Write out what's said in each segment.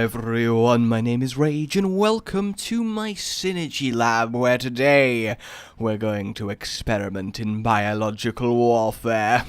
everyone, my name is Rage and welcome to my Synergy Lab, where today we're going to experiment in biological warfare.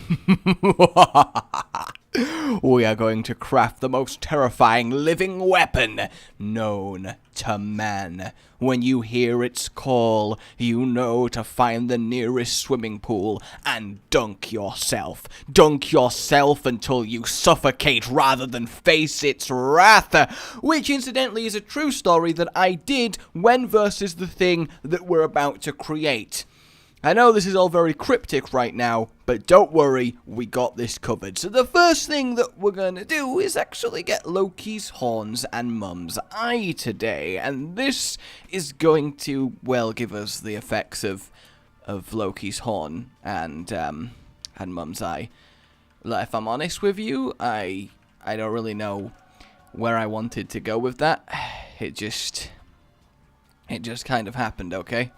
We are going to craft the most terrifying living weapon known to man. When you hear its call, you know to find the nearest swimming pool and dunk yourself. Dunk yourself until you suffocate rather than face its wrath. Which incidentally is a true story that I did when versus the thing that we're about to create. I know this is all very cryptic right now, but don't worry, we got this covered. So the first thing that we're going to do is actually get Loki's horns and Mum's eye today. And this is going to, well, give us the effects of Loki's horn and Mum's eye. If I'm honest with you, I don't really know where I wanted to go with that. It just kind of happened, okay?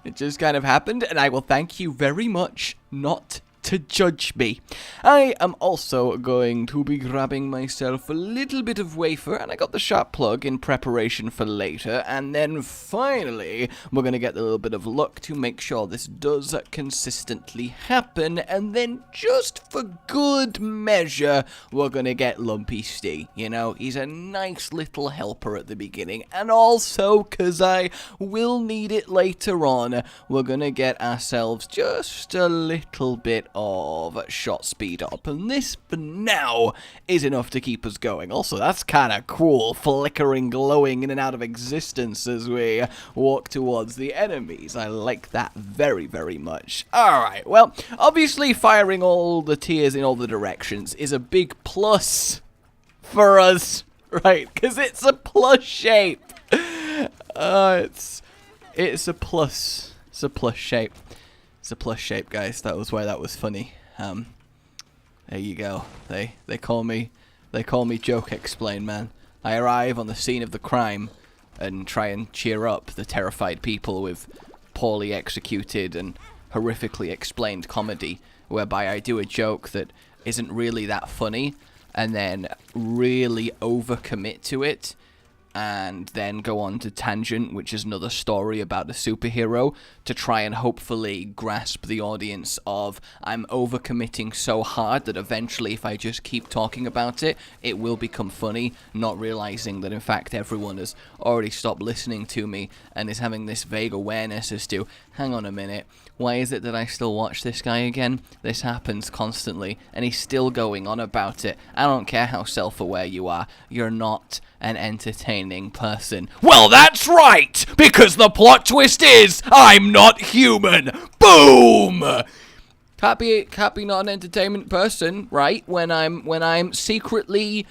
It just kind of happened, and I will thank you very much not to judge me. I am also going to be grabbing myself a little bit of wafer, and I got the sharp plug in preparation for later, and then finally we're going to get a little bit of luck to make sure this does consistently happen, and then just for good measure we're going to get Lumpy Stee. You know, he's a nice little helper at the beginning, and also because I will need it later on, we're going to get ourselves just a little bit of shot speed up, and this for now is enough to keep us going. Also, that's kind of cool, flickering, glowing in and out of existence as we walk towards the enemies. I like that very, very much. Alright, well, obviously firing all the tiers in all the directions is a big plus for us, right? Because it's a plus shape. It's a plus. It's a plus shape. It's a plus shape, guys. That was why that was funny. There you go. They call me Joke Explain Man. I arrive on the scene of the crime and try and cheer up the terrified people with poorly executed and horrifically explained comedy, whereby I do a joke that isn't really that funny and then really overcommit to it, and then go on to Tangent, which is another story about a superhero, to try and hopefully grasp the audience of, I'm overcommitting so hard that eventually if I just keep talking about it, it will become funny, not realizing that in fact everyone has already stopped listening to me and is having this vague awareness as to, hang on a minute, why is it that I still watch this guy again? This happens constantly, and he's still going on about it. I don't care how self-aware you are, you're not an entertaining person. Well, that's right! Because the plot twist is, I'm not human! Boom! Can't be not an entertainment person, right? When I'm secretly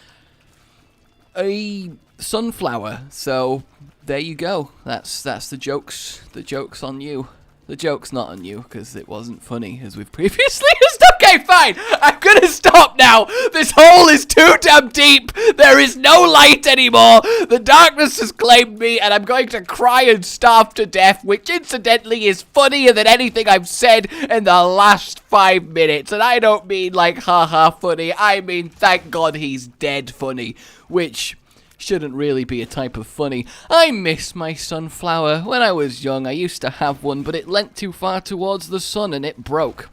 a sunflower. So there you go. That's the jokes. The joke's on you. The joke's not on you, because it wasn't funny, as we've previously used. Okay, fine! I'm gonna stop now! This hole is too damn deep! There is no light anymore! The darkness has claimed me, and I'm going to cry and starve to death, which incidentally is funnier than anything I've said in the last 5 minutes. And I don't mean like haha funny, I mean thank God he's dead funny, which shouldn't really be a type of funny. I miss my sunflower. When I was young, I used to have one, but it leant too far towards the sun and it broke.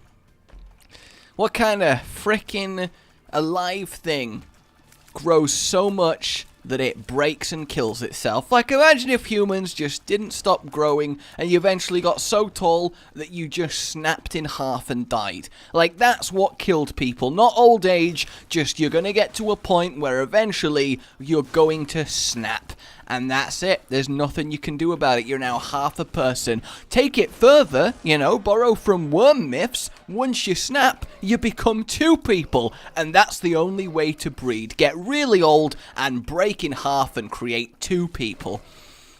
What kind of frickin' alive thing grows so much that it breaks and kills itself? Like, imagine if humans just didn't stop growing and you eventually got so tall that you just snapped in half and died. Like, that's what killed people. Not old age, just you're gonna get to a point where eventually you're going to snap. And that's it. There's nothing you can do about it. You're now half a person. Take it further, you know, borrow from worm myths. Once you snap, you become 2 people. And that's the only way to breed. Get really old and break in half and create 2 people.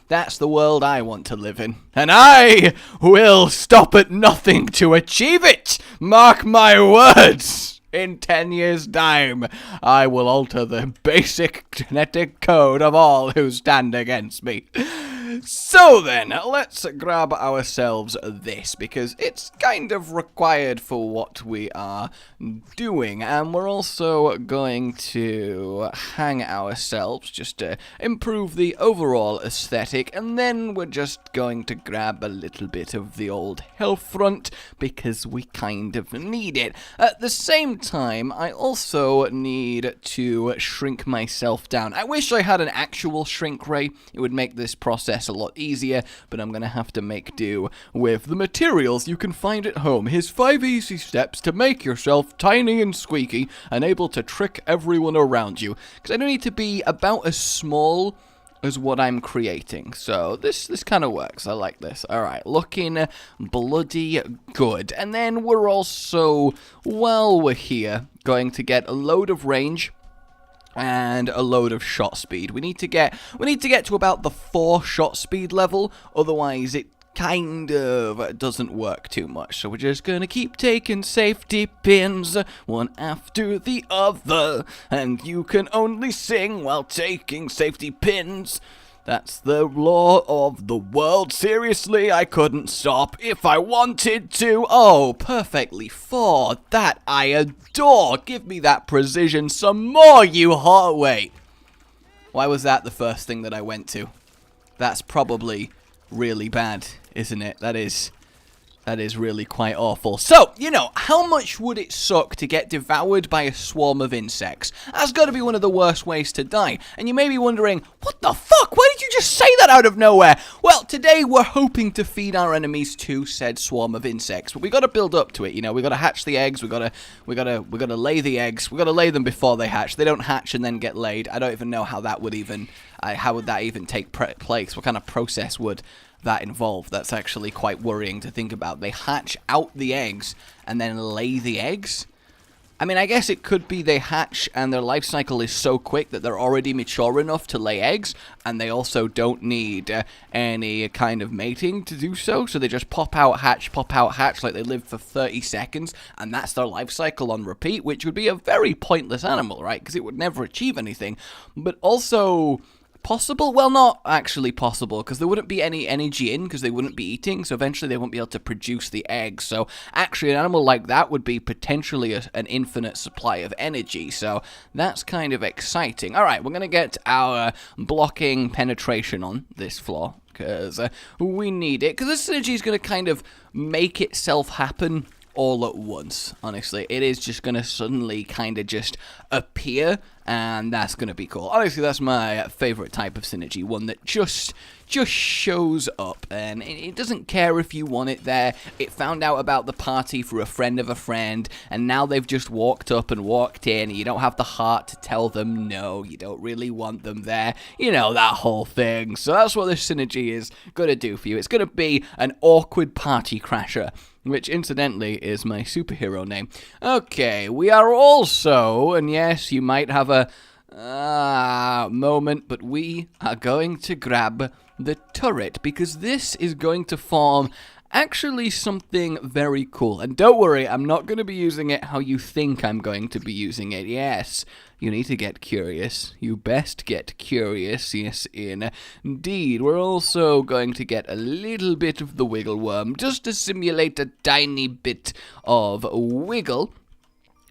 That's the world I want to live in. And I will stop at nothing to achieve it. Mark my words. In 10 years' time, I will alter the basic genetic code of all who stand against me. So then, let's grab ourselves this, because it's kind of required for what we are doing, and we're also going to hang ourselves just to improve the overall aesthetic, and then we're just going to grab a little bit of the old health front, because we kind of need it. At the same time, I also need to shrink myself down. I wish I had an actual shrink ray. It would make this process a lot easier, but I'm gonna have to make do with the materials you can find at home. Here's 5 easy steps to make yourself tiny and squeaky and able to trick everyone around you. Because I don't need to be about as small as what I'm creating. So this kind of works. I like this. Alright, looking bloody good. And then we're also, while we're here, going to get a load of range and a load of shot speed. We need to get to about the 4 shot speed level, otherwise it kind of doesn't work too much. So we're just gonna keep taking safety pins one after the other, and you can only sing while taking safety pins. That's the law of the world. Seriously, I couldn't stop if I wanted to. Oh, perfectly 4. That I adore. Give me that precision some more, you hot. Wait. Why was that the first thing that I went to? That's probably really bad, isn't it? That is really quite awful. So, you know, how much would it suck to get devoured by a swarm of insects? That's got to be one of the worst ways to die. And you may be wondering, what the fuck? Why did you just say that out of nowhere? Well, today we're hoping to feed our enemies to said swarm of insects, but we got to build up to it. You know, we got to hatch the eggs. We got to lay the eggs. We got to lay them before they hatch. They don't hatch and then get laid. I don't even know how that would even take place. What kind of process would that involved? That's actually quite worrying to think about. They hatch out the eggs and then lay the eggs? I mean, I guess it could be they hatch and their life cycle is so quick that they're already mature enough to lay eggs, and they also don't need any kind of mating to do so, so they just pop out, hatch, like they live for 30 seconds, and that's their life cycle on repeat, which would be a very pointless animal, right? Because it would never achieve anything. But also possible? Well, not actually possible, because there wouldn't be any energy in, because they wouldn't be eating, so eventually they won't be able to produce the eggs. So actually an animal like that would be potentially an infinite supply of energy, so that's kind of exciting. Alright, we're going to get our blocking penetration on this floor, because we need it, because this synergy is going to kind of make itself happen all at once. Honestly, it is just gonna suddenly kind of just appear, and that's gonna be cool. Honestly, that's my favorite type of synergy, one that just shows up, and it doesn't care if you want it there. It found out about the party through a friend of a friend, and now they've just walked up and walked in, and you don't have the heart to tell them no, you don't really want them there, you know, that whole thing. So that's what this synergy is gonna do for you. It's gonna be an awkward party crasher, which incidentally is my superhero name. Okay, we are also, and yes, you might have a moment, but we are going to grab the turret, because this is going to form actually something very cool. And don't worry, I'm not going to be using it how you think I'm going to be using it. Yes, you need to get curious. You best get curious. Yes, indeed. We're also going to get a little bit of the wiggle worm, just to simulate a tiny bit of wiggle.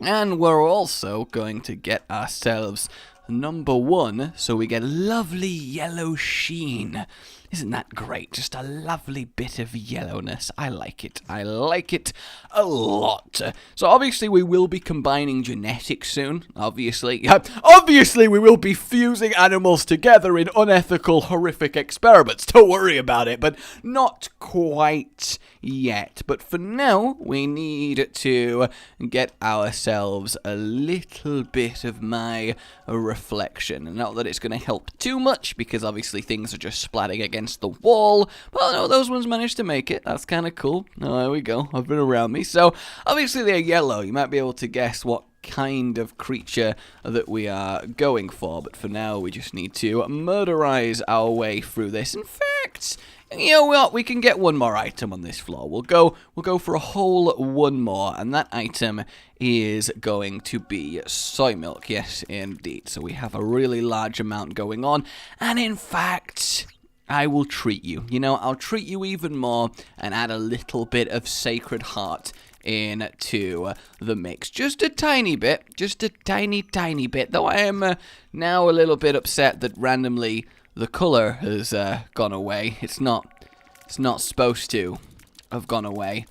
And we're also going to get ourselves number 1, so we get lovely yellow sheen. Isn't that great? Just a lovely bit of yellowness. I like it. I like it a lot. So obviously we will be combining genetics soon. Obviously we will be fusing animals together in unethical, horrific experiments. Don't worry about it, but not quite yet. But for now, we need to get ourselves a little bit of my reflection. Not that it's going to help too much, because obviously things are just splatting against the wall. Well, no, those ones managed to make it. That's kind of cool. Oh, there we go. I've been around me. So, obviously they're yellow. You might be able to guess what kind of creature that we are going for. But for now, we just need to murderize our way through this. In fact, you know what? We can get one more item on this floor. We'll go for a whole one more, and that item is going to be soy milk. Yes, indeed. So we have a really large amount going on, and in fact, I will treat you. You know, I'll treat you even more and add a little bit of Sacred Heart into the mix. Just a tiny bit. Just a tiny, tiny bit. Though I am now a little bit upset that randomly the color has gone away. It's not supposed to have gone away.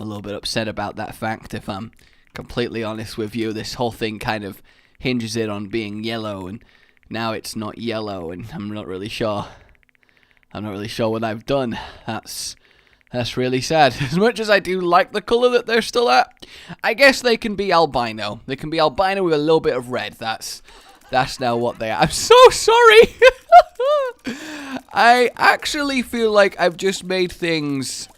A little bit upset about that fact, if I'm completely honest with you. This whole thing kind of hinges it on being yellow, and now it's not yellow, and I'm not really sure what I've done. That's really sad. As much as I do like the color that they're still at, I guess they can be albino. They can be albino with a little bit of red. That's now what they are. I'm so sorry. I actually feel like I've just made things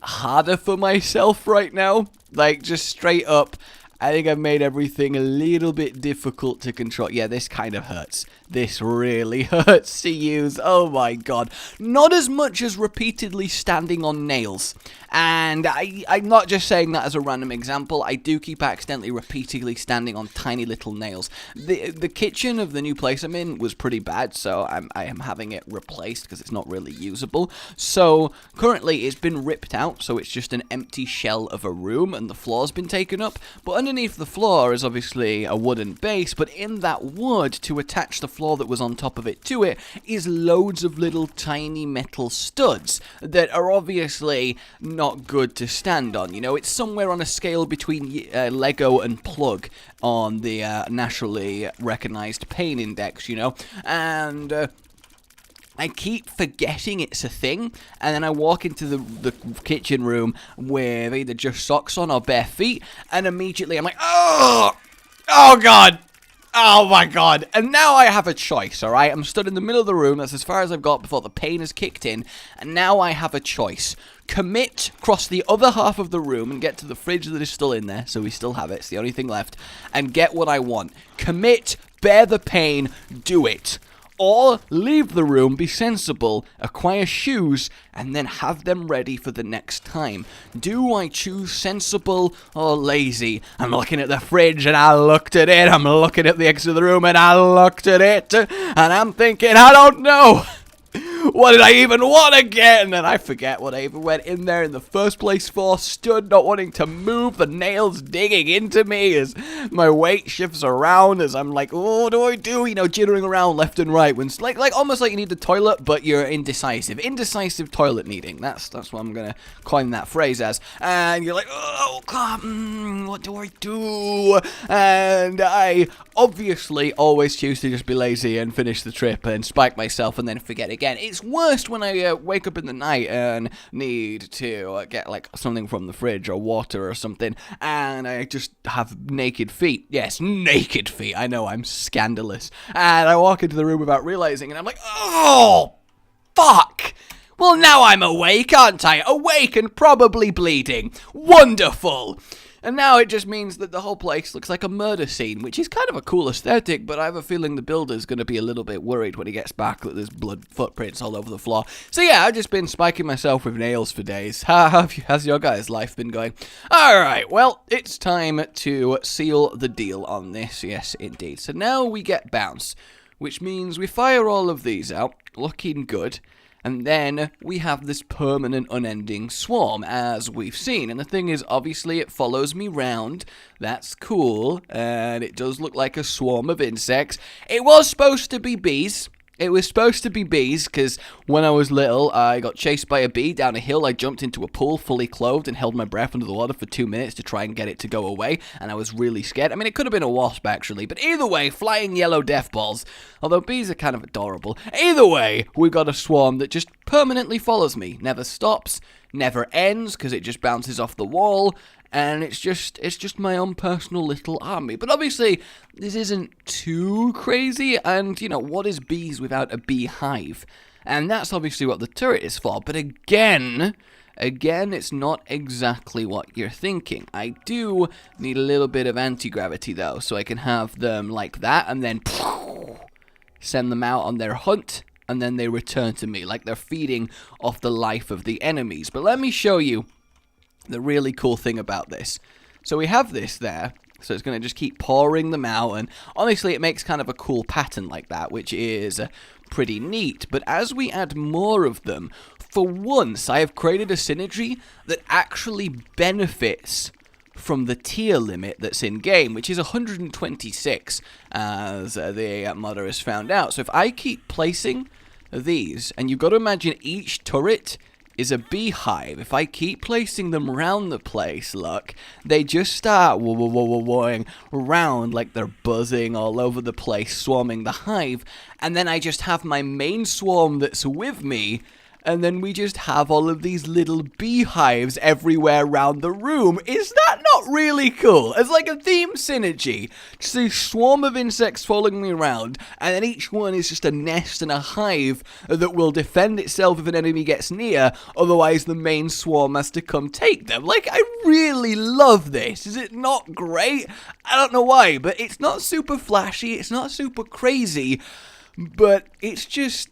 harder for myself right now. Like, just straight up, I think I've made everything a little bit difficult to control. Yeah, this kind of hurts. This really hurts to use. Oh my god. Not as much as repeatedly standing on nails. And I'm not just saying that as a random example. I do keep accidentally repeatedly standing on tiny little nails. The kitchen of the new place I'm in was pretty bad, so I am having it replaced because it's not really usable. So currently it's been ripped out, so it's just an empty shell of a room, and the floor's been taken up. But underneath the floor is obviously a wooden base, but in that wood, to attach the floor that was on top of it to it, is loads of little tiny metal studs that are obviously not good to stand on. You know, it's somewhere on a scale between Lego and plug on the nationally recognized pain index, you know, and I keep forgetting it's a thing, and then I walk into the kitchen room with either just socks on or bare feet, and immediately I'm like, oh god, oh my god. And now I have a choice, alright? I'm stood in the middle of the room, that's as far as I've got before the pain has kicked in, and now I have a choice. Commit, cross the other half of the room and get to the fridge that is still in there, so we still have it, it's the only thing left, and get what I want. Commit, bear the pain, do it. Or leave the room, be sensible, acquire shoes, and then have them ready for the next time. Do I choose sensible or lazy? I'm looking at the fridge and I looked at it. I'm looking at the exit of the room and I looked at it. And I'm thinking, I don't know. What did I even want again? And I forget what I even went in there in the first place for. Stood not wanting to move, the nails digging into me as my weight shifts around as I'm like, oh, what do I do? You know, jittering around left and right. When like almost like you need the toilet, but you're indecisive. Indecisive toilet needing. That's what I'm gonna coin that phrase as. And you're like, oh god, what do I do? And I obviously always choose to just be lazy and finish the trip and spike myself and then forget again. It's worst when I wake up in the night and need to get like something from the fridge or water or something, and I just have naked feet. Yes, naked feet. I know, I'm scandalous. And I walk into the room without realizing, and I'm like, oh, fuck. Well, now I'm awake, aren't I? Awake and probably bleeding. Wonderful. And now it just means that the whole place looks like a murder scene, which is kind of a cool aesthetic, but I have a feeling the builder's going to be a little bit worried when he gets back that there's blood footprints all over the floor. So yeah, I've just been spiking myself with nails for days. How has your guys' life been going? Alright, well, it's time to seal the deal on this. Yes, indeed. So now we get bounce, which means we fire all of these out, looking good. And then we have this permanent unending swarm, as we've seen. And the thing is, obviously, it follows me round. That's cool. And it does look like a swarm of insects. It was supposed to be bees. It was supposed to be bees, because when I was little, I got chased by a bee down a hill. I jumped into a pool fully clothed and held my breath under the water for 2 minutes to try and get it to go away, and I was really scared. I mean, it could have been a wasp, actually, but either way, flying yellow death balls, although bees are kind of adorable. Either way, we got a swarm that just permanently follows me, never stops, never ends, because it just bounces off the wall, and it's just my own personal little army. But obviously, this isn't too crazy, and, you know, what is bees without a beehive? And that's obviously what the turret is for, but again, it's not exactly what you're thinking. I do need a little bit of anti-gravity, though, so I can have them like that, and then send them out on their hunt, and then they return to me, like they're feeding off the life of the enemies. But let me show you the really cool thing about this. So we have this there, so it's going to just keep pouring them out, and honestly it makes kind of a cool pattern like that, which is pretty neat, but as we add more of them, for once I have created a synergy that actually benefits from the tier limit that's in game, which is 126, as the modder has found out. So if I keep placing these, and you've got to imagine each turret is a beehive. If I keep placing them around the place, look, they just start going around like they're buzzing all over the place, swarming the hive, and then I just have my main swarm that's with me, and then we just have all of these little beehives everywhere around the room. Is that not really cool? It's like a theme synergy. Just a swarm of insects following me around, and then each one is just a nest and a hive that will defend itself if an enemy gets near, otherwise the main swarm has to come take them. Like, I really love this. Is it not great? I don't know why, but it's not super flashy, it's not super crazy, but it's just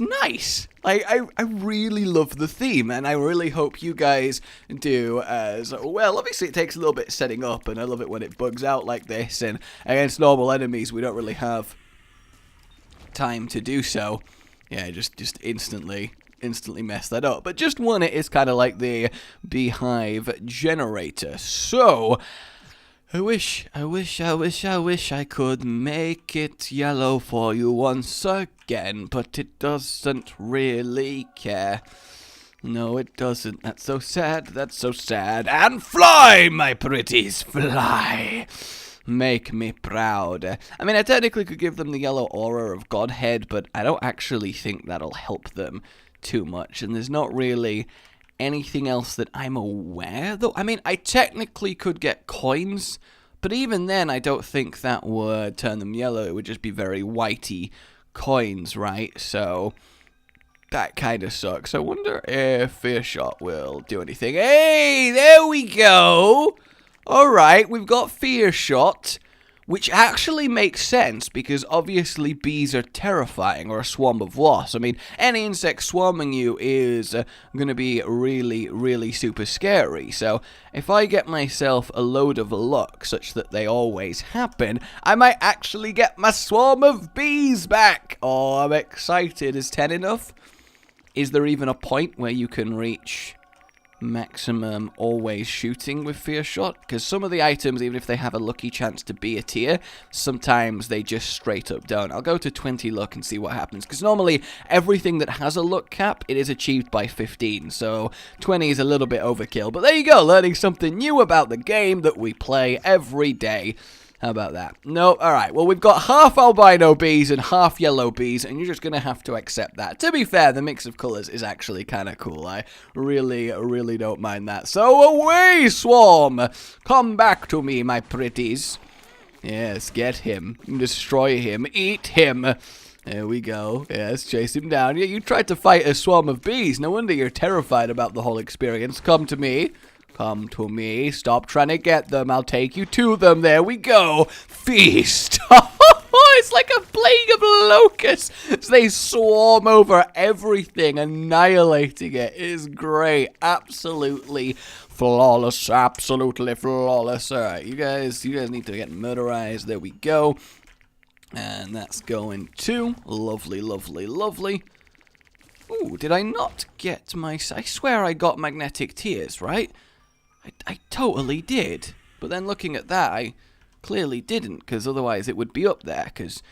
nice. I really love the theme, and I really hope you guys do as well. Obviously, it takes a little bit setting up, and I love it when it bugs out like this, and against normal enemies, we don't really have time to do so. Yeah, just instantly mess that up. But just one, it is kind of like the beehive generator. So I wish I could make it yellow for you once again, but it doesn't really care. No, it doesn't. That's so sad. That's so sad. And fly, my pretties, fly. Make me proud. I mean, I technically could give them the yellow aura of Godhead, but I don't actually think that'll help them too much, and there's not really anything else that I'm aware, though. I mean, I technically could get coins, but even then, I don't think that would turn them yellow. It would just be very whitey coins, right? So that kind of sucks. I wonder if Fear Shot will do anything. Hey, there we go. All right, we've got Fear Shot, which actually makes sense, because obviously bees are terrifying, or a swarm of wasps. I mean, any insect swarming you is going to be really, really super scary. So if I get myself a load of luck, such that they always happen, I might actually get my swarm of bees back. Oh, I'm excited. Is 10 enough? Is there even a point where you can reach maximum always shooting with Fear Shot? Because some of the items, even if they have a lucky chance to be a tier, sometimes they just straight up don't. I'll go to 20 luck and see what happens, because normally everything that has a luck cap, it is achieved by 15, so 20 is a little bit overkill. But there you go, learning something new about the game that we play every day. How about that? No? Alright, well, we've got half albino bees and half yellow bees, and you're just going to have to accept that. To be fair, the mix of colours is actually kind of cool. I really don't mind that. So away, swarm! Come back to me, my pretties. Yes, get him. Destroy him. Eat him. There we go. Yes, chase him down. Yeah, you tried to fight a swarm of bees. No wonder you're terrified about the whole experience. Come to me. Come to me. Stop trying to get them. I'll take you to them. There we go. Feast. It's like a plague of locusts. They swarm over everything, annihilating it. It is great. Absolutely flawless. Absolutely flawless. All right, you guys need to get murderized. There we go. And that's going to. Lovely, lovely, lovely. Ooh, did I not get my... I swear I got magnetic tears, right? I totally did. But then looking at that, I clearly didn't, because otherwise it would be up there, because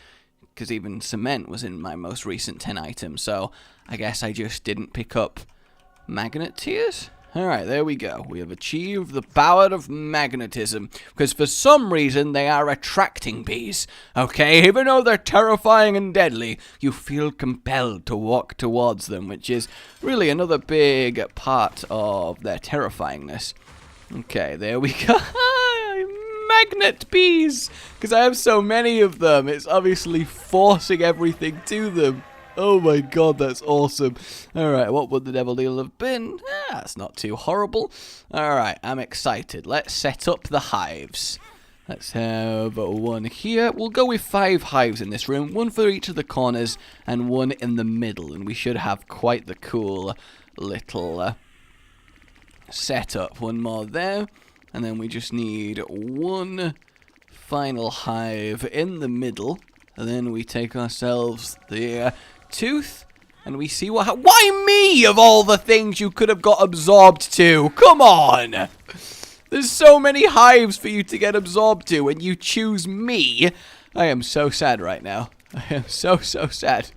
even cement was in my most recent 10 items. So I guess I just didn't pick up magnet tears? Alright, there we go. We have achieved the power of magnetism, because for some reason they are attracting bees. Okay, even though they're terrifying and deadly, you feel compelled to walk towards them, which is really another big part of their terrifyingness. Okay, there we go. Magnet bees! Because I have so many of them, it's obviously forcing everything to them. Oh my god, that's awesome. Alright, what would the devil deal have been? That's not too horrible. Alright, I'm excited. Let's set up the hives. Let's have one here. We'll go with 5 hives in this room. One for each of the corners and one in the middle. And we should have quite the cool little setup. One more there. And then we just need one final hive in the middle. And then we take ourselves the tooth. And we see what why me of all the things you could have got absorbed to? Come on! There's so many hives for you to get absorbed to, and you choose me. I am so sad right now. I am so sad.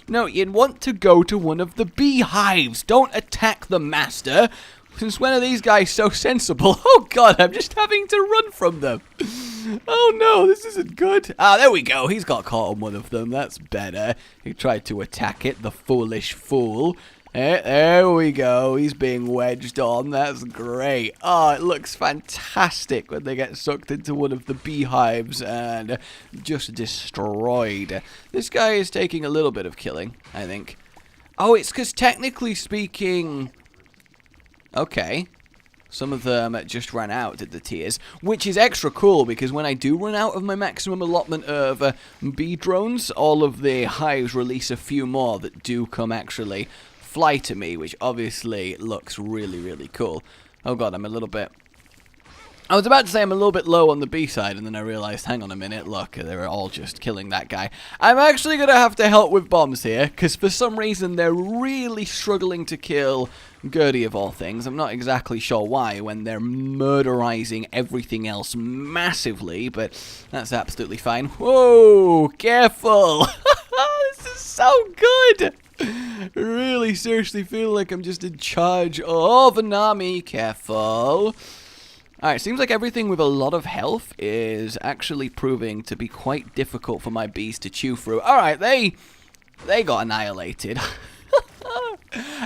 No, you'd want to go to one of the beehives. Don't attack the master. Since when are these guys so sensible? Oh god, I'm just having to run from them. Oh no, this isn't good. Ah, there we go. He's got caught on one of them. That's better. He tried to attack it, the foolish fool. There we go. He's being wedged on. That's great. Oh, it looks fantastic when they get sucked into one of the beehives and just destroyed. This guy is taking a little bit of killing, I think. Oh, it's because technically speaking... Okay. Some of them just ran out, did the tears, which is extra cool because when I do run out of my maximum allotment of bee drones, all of the hives release a few more that do come actually fly to me, which obviously looks really, really cool. Oh god, I'm a little bit... I was about to say I'm a little bit low on the bee side, and then I realized, hang on a minute, look, they're all just killing that guy. I'm actually going to have to help with bombs here, because for some reason they're really struggling to kill Gertie of all things. I'm not exactly sure why, when they're murderizing everything else massively, but that's absolutely fine. Whoa, careful! This is so good! Really seriously feel like I'm just in charge of an army. Careful. Alright, seems like everything with a lot of health is actually proving to be quite difficult for my bees to chew through. Alright, they got annihilated.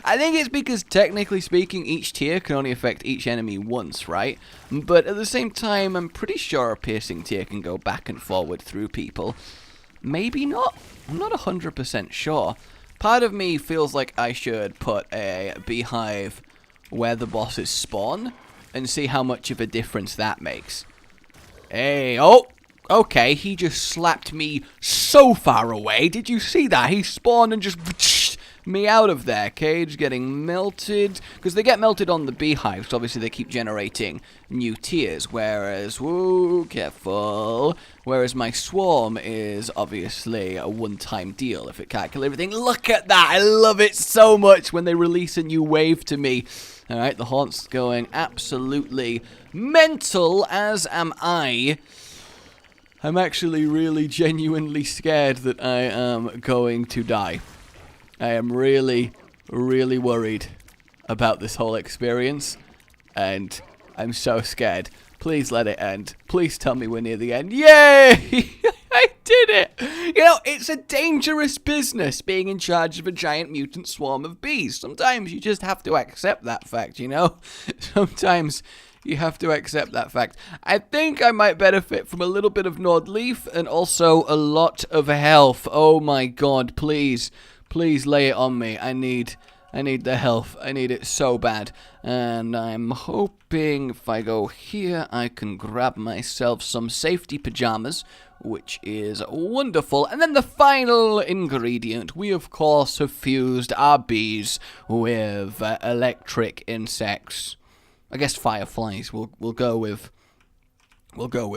I think it's because, technically speaking, each tier can only affect each enemy once, right? But at the same time, I'm pretty sure a piercing tier can go back and forward through people. Maybe not. I'm not 100% sure. Part of me feels like I should put a beehive where the bosses spawn and see how much of a difference that makes. Hey, oh, okay, he just slapped me so far away. Did you see that? He spawned and just me out of there. Cage getting melted, because they get melted on the beehives, so obviously they keep generating new tiers, whereas, whoa, careful, whereas my swarm is obviously a one-time deal if it can't kill everything. Look at that, I love it so much when they release a new wave to me. Alright, the haunt's going absolutely mental, as am I. I'm actually really genuinely scared that I am going to die. I am really, really worried about this whole experience, and I'm so scared. Please let it end. Please tell me we're near the end. Yay! I did it! You know, it's a dangerous business being in charge of a giant mutant swarm of bees. Sometimes you just have to accept that fact, you know? Sometimes you have to accept that fact. I think I might benefit from a little bit of Nord Leaf and also a lot of health. Oh my god, please. Please lay it on me. I need the health. I need it so bad. And I'm hoping if I go here, I can grab myself some safety pajamas, which is wonderful. And then the final ingredient. We, of course, have fused our bees with electric insects. I guess fireflies. We'll go with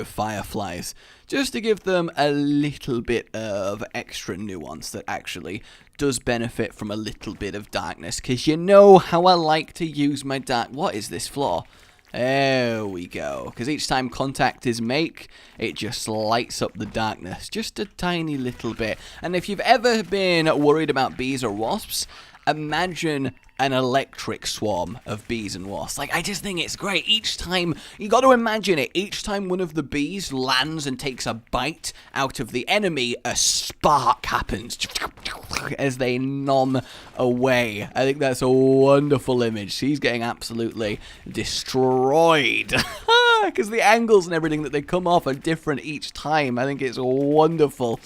fireflies, just to give them a little bit of extra nuance that actually does benefit from a little bit of darkness, because you know how I like to use my dark... What is this floor? There we go. Because each time contact is make, it just lights up the darkness just a tiny little bit. And if you've ever been worried about bees or wasps, imagine an electric swarm of bees and wasps. Like, I just think it's great. Each time, you got to imagine it, each time one of the bees lands and takes a bite out of the enemy, a spark happens as they nom away. I think that's a wonderful image. She's getting absolutely destroyed. Because the angles and everything that they come off are different each time. I think it's wonderful.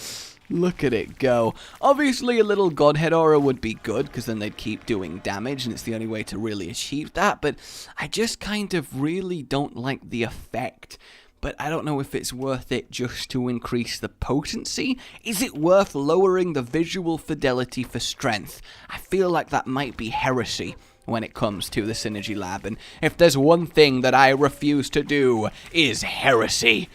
Look at it go. Obviously, a little Godhead aura would be good, because then they'd keep doing damage, and it's the only way to really achieve that, but I just kind of really don't like the effect. But I don't know if it's worth it just to increase the potency. Is it worth lowering the visual fidelity for strength? I feel like that might be heresy when it comes to the Synergy Lab, and if there's one thing that I refuse to do, is heresy.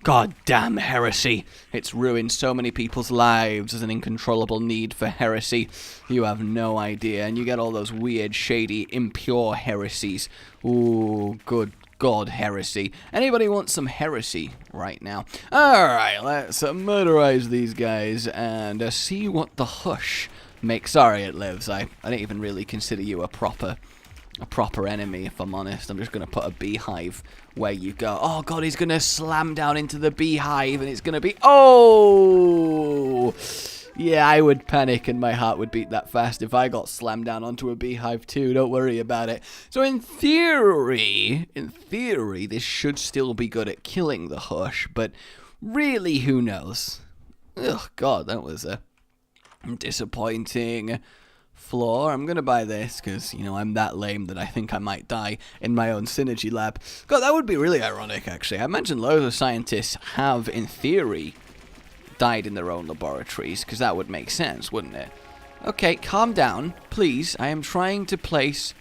God damn heresy. It's ruined so many people's lives. There's an uncontrollable need for heresy. You have no idea. And you get all those weird, shady, impure heresies. Ooh, good God, heresy. Anybody want some heresy right now? Alright, let's murderize these guys and see what the hush makes. Sorry, it lives. I don't even really consider you a proper enemy, if I'm honest. I'm just going to put a beehive where you go. Oh, God, he's going to slam down into the beehive, and it's going to be... Oh! Yeah, I would panic, and my heart would beat that fast if I got slammed down onto a beehive, too. Don't worry about it. So, in theory, this should still be good at killing the hush, but really, who knows? Ugh, God, that was a disappointing floor. I'm gonna buy this because, you know, I'm that lame that I think I might die in my own synergy lab. God, that would be really ironic, actually. I imagine loads of scientists have, in theory, died in their own laboratories, because that would make sense, wouldn't it? Okay, calm down, please. I am trying to place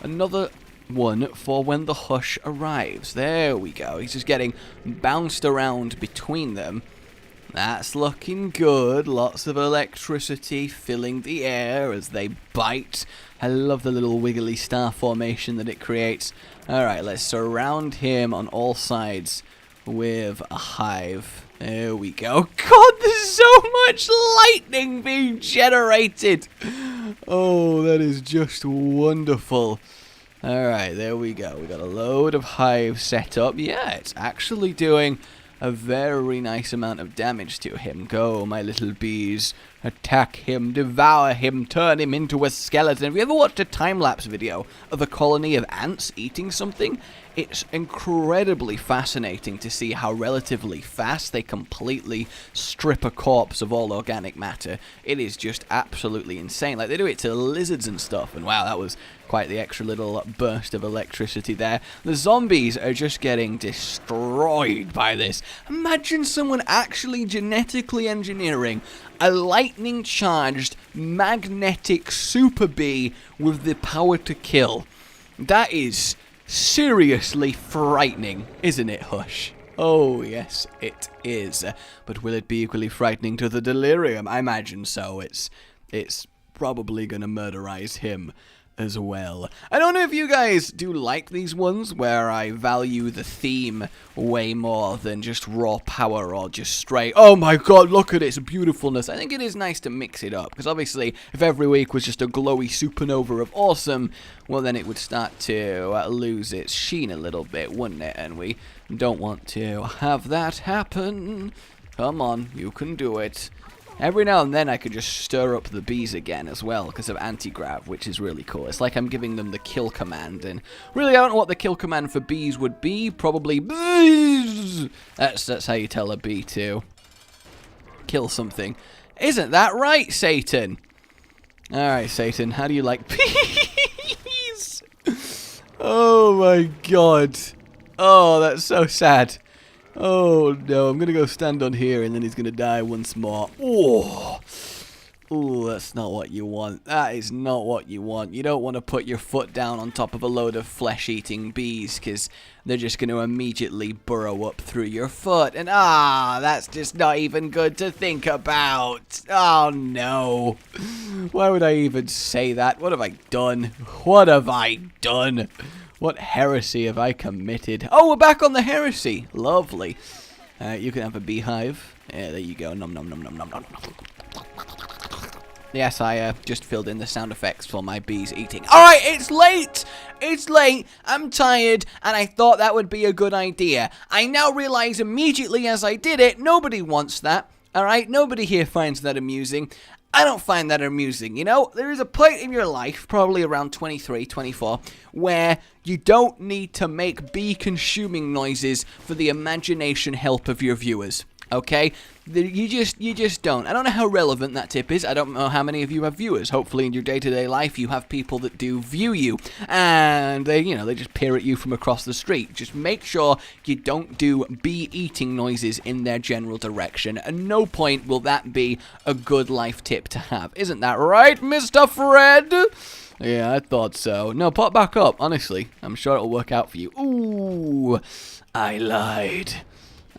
another one for when the hush arrives. There we go. He's just getting bounced around between them. That's looking good. Lots of electricity filling the air as they bite. I love the little wiggly star formation that it creates. Alright, let's surround him on all sides with a hive. There we go. God, there's so much lightning being generated. Oh, that is just wonderful. Alright, there we go. We got a load of hives set up. Yeah, it's actually doing a very nice amount of damage to him. Go, my little bees. Attack him, devour him, turn him into a skeleton. Have you ever watched a time-lapse video of a colony of ants eating something? It's incredibly fascinating to see how relatively fast they completely strip a corpse of all organic matter. It is just absolutely insane. Like, they do it to lizards and stuff, and wow, that was quite the extra little burst of electricity there. The zombies are just getting destroyed by this. Imagine someone actually genetically engineering a lightning-charged magnetic super bee with the power to kill. That is seriously frightening, isn't it, Hush? Oh, yes, it is. But will it be equally frightening to the delirium? I imagine so. It's probably gonna murderize him as well. I don't know if you guys do like these ones where I value the theme way more than just raw power or just straight, oh my God, look at its beautifulness. I think it is nice to mix it up, because obviously if every week was just a glowy supernova of awesome, well then it would start to lose its sheen a little bit, wouldn't it? And we don't want to have that happen. Come on, you can do it. Every now and then I could just stir up the bees again as well because of anti-grav, which is really cool. It's like I'm giving them the kill command, and really I don't know what the kill command for bees would be. Probably bees. That's how you tell a bee to kill something. Isn't that right, Satan? Alright, Satan, how do you like bees? Oh my God. Oh, that's so sad. Oh no, I'm gonna go stand on here and then he's gonna die once more. Oh, that's not what you want. That is not what you want. You don't want to put your foot down on top of a load of flesh-eating bees, because they're just gonna immediately burrow up through your foot. And that's just not even good to think about. Oh no. Why would I even say that? What have I done? What have I done? What heresy have I committed? Oh, we're back on the heresy. Lovely. You can have a beehive. Yeah, there you go. Nom nom nom nom nom nom. Yes, I just filled in the sound effects for my bees eating. Alright, it's late! It's late, I'm tired, and I thought that would be a good idea. I now realize immediately as I did it, nobody wants that. Alright, nobody here finds that amusing. I don't find that amusing, you know? There is a point in your life, probably around 23, 24, where you don't need to make bee-consuming noises for the imagination help of your viewers, okay? You just don't. I don't know how relevant that tip is. I don't know how many of you have viewers. Hopefully in your day-to-day life you have people that do view you, and they just peer at you from across the street. Just make sure you don't do bee-eating noises in their general direction. At no point will that be a good life tip to have. Isn't that right, Mr. Fred? Yeah, I thought so. No, pop back up, honestly. I'm sure it'll work out for you. Ooh, I lied.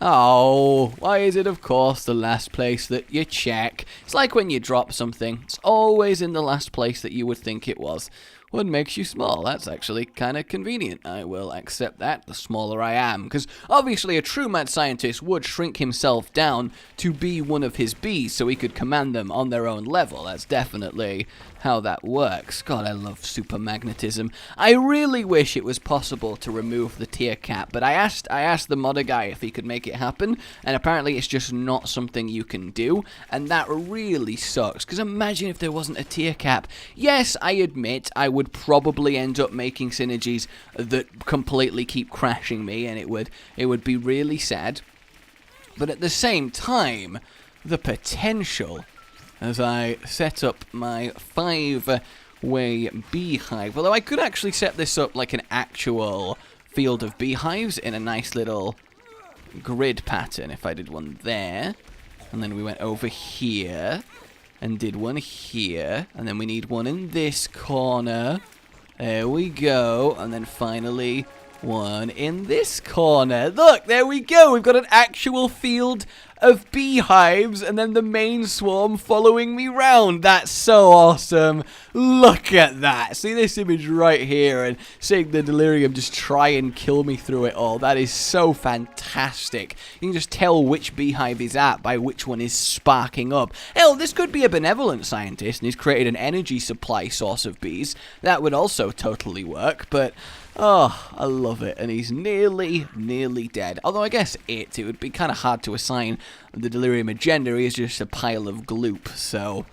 Oh, why is it of course the last place that you check? It's like when you drop something. It's always in the last place that you would think it was. What makes you small? That's actually kind of convenient. I will accept that, the smaller I am. Because obviously a true mad scientist would shrink himself down to be one of his bees so he could command them on their own level. That's definitely how that works. God, I love super magnetism. I really wish it was possible to remove the tier cap, but I asked the modder guy if he could make it happen, and apparently it's just not something you can do, and that really sucks, because imagine if there wasn't a tier cap. Yes, I admit I would probably end up making synergies that completely keep crashing me, and it would be really sad, but at the same time, the potential as I set up my 5-way beehive. Although I could actually set this up like an actual field of beehives in a nice little grid pattern if I did one there. And then we went over here and did one here. And then we need one in this corner. There we go. And then finally one in this corner. Look, there we go. We've got an actual field of beehives and then the main swarm following me round. That's so awesome. Look at that. See this image right here and seeing the delirium just try and kill me through it all. That is so fantastic. You can just tell which beehive is at by which one is sparking up. Hell, this could be a benevolent scientist and he's created an energy supply source of bees. That would also totally work, but oh, I love it. And he's nearly dead. Although I guess it would be kind of hard to assign the delirium agenda. He is just a pile of gloop. So,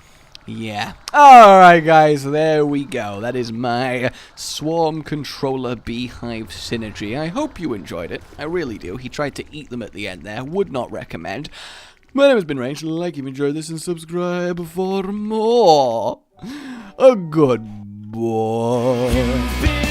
yeah. Alright, guys. There we go. That is my Swarm Controller Beehive Synergy. I hope you enjoyed it. I really do. He tried to eat them at the end there. Would not recommend. My name has been Rage. Like if you enjoyed this and subscribe for more. A good boy.